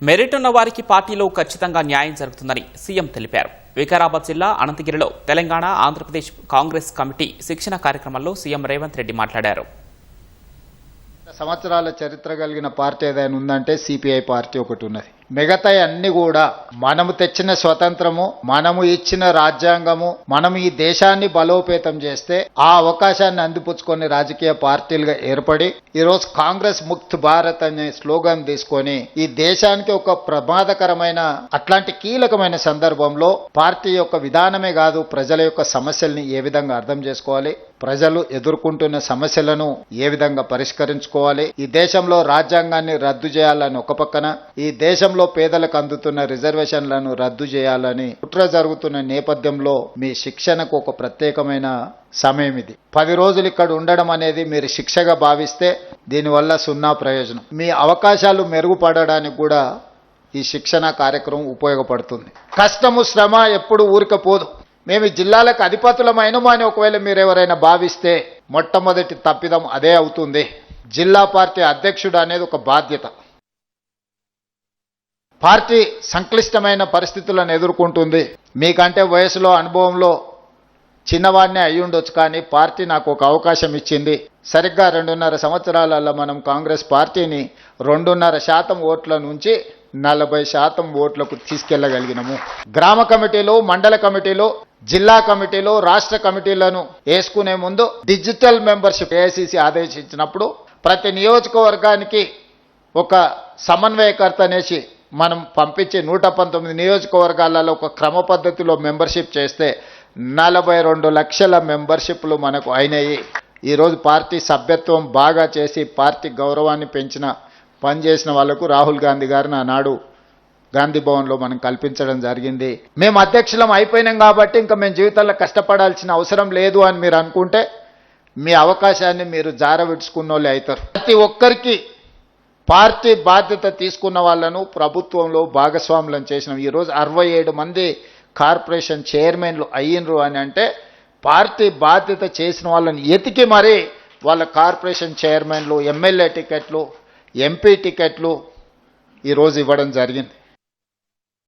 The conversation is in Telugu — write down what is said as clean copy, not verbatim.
మెరిట్ ఉన్న వారికి పార్టీలో ఖచ్చితంగా న్యాయం జరుగుతుందని సీఎం తెలిపారు. వికారాబాద్ జిల్లా అనంతగిరిలో తెలంగాణ ఆంధ్రప్రదేశ్ కాంగ్రెస్ కమిటీ శిక్షణ కార్యక్రమంలో సీఎం రేవంత్ రెడ్డి మాట్లాడారు. సంవత్సరాల చరిత్ర కలిగిన పార్టీ ఏదైనా ఉందంటే సిపిఐ పార్టీ ఒకటి ఉన్నది. మిగతా అన్ని కూడా మనము తెచ్చిన స్వతంత్రము, మనము ఇచ్చిన రాజ్యాంగము, మనం ఈ దేశాన్ని బలోపేతం చేస్తే ఆ అవకాశాన్ని అందిపుచ్చుకొని రాజకీయ పార్టీలుగా ఏర్పడి ఈరోజు కాంగ్రెస్ ముక్త్ భారత్ అనే స్లోగన్ తీసుకొని ఈ దేశానికి ఒక ప్రమాదకరమైన అట్లాంటి కీలకమైన సందర్భంలో పార్టీ యొక్క విధానమే కాదు, ప్రజల యొక్క సమస్యల్ని ఏ విధంగా అర్థం చేసుకోవాలి, ప్రజలు ఎదుర్కొంటున్న సమస్యలను ఏ విధంగా పరిష్కరించుకోవాలి, ఈ దేశంలో రాజ్యాంగాన్ని రద్దు చేయాలని ఒక పక్కన, ఈ దేశంలో పేదలకు అందుతున్న రిజర్వేషన్లను రద్దు చేయాలని కుట్ర జరుగుతున్న నేపథ్యంలో మీ శిక్షణకు ఒక ప్రత్యేకమైన సమయం ఇది. 10 రోజులు ఇక్కడ ఉండడం అనేది మీరు శిక్షగా భావిస్తే దీనివల్ల సున్నా ప్రయోజనం. మీ అవకాశాలు మెరుగుపడడానికి కూడా ఈ శిక్షణ కార్యక్రమం ఉపయోగపడుతుంది. కష్టము శ్రమ ఎప్పుడు ఊరికపోదు. మేము జిల్లాలకు అధిపతులమైనము అని ఒకవేళ మీరు ఎవరైనా భావిస్తే మొట్టమొదటి తప్పిదం అదే అవుతుంది. జిల్లా పార్టీ అధ్యక్షుడు అనేది ఒక బాధ్యత. పార్టీ సంక్లిష్టమైన పరిస్థితులను ఎదుర్కొంటుంది. మీకంటే వయసులో అనుభవంలో చిన్నవాడినే అయి ఉండొచ్చు, కానీ పార్టీ నాకు ఒక అవకాశం ఇచ్చింది. సరిగ్గా 2.5 సంవత్సరాలలో మనం కాంగ్రెస్ పార్టీని 2.5% ఓట్ల నుంచి 40% ఓట్లకు తీసుకెళ్లగలిగినము. గ్రామ కమిటీలు, మండల కమిటీలు, జిల్లా కమిటీలు, రాష్ట్ర కమిటీలను వేసుకునే ముందు డిజిటల్ మెంబర్షిప్ ఏఐసిసి ఆదేశించినప్పుడు ప్రతి నియోజకవర్గానికి ఒక సమన్వయకర్త అనేసి మనం పంపించి 119 నియోజకవర్గాలలో ఒక క్రమ పద్ధతిలో మెంబర్షిప్ చేస్తే 42 లక్షల మెంబర్షిప్లు మనకు అయినాయి. ఈరోజు పార్టీ సభ్యత్వం బాగా చేసి పార్టీ గౌరవాన్ని పెంచిన పనిచేసిన వాళ్లకు రాహుల్ గాంధీ గారిని ఆనాడు గాంధీ భవన్లో మనం కల్పించడం జరిగింది. మేము అధ్యక్షులం అయిపోయినాం కాబట్టి ఇంకా మేము జీవితంలో కష్టపడాల్సిన అవసరం లేదు అని మీరు అనుకుంటే మీ అవకాశాన్ని మీరు జారవిడ్చుకున్న వాళ్ళే అవుతారు. ప్రతి ఒక్కరికి పార్టీ బాధ్యత తీసుకున్న వాళ్ళను ప్రభుత్వంలో భాగస్వాములను చేసినాం. ఈరోజు 67 మంది కార్పొరేషన్ చైర్మన్లు అయ్యిండ్రు అని అంటే పార్టీ బాధ్యత చేసిన వాళ్ళని ఎతికి మరీ వాళ్ళ కార్పొరేషన్ చైర్మన్లు, ఎమ్మెల్యే టికెట్లు, ఎంపీ టికెట్లు ఈరోజు ఇవ్వడం జరిగింది.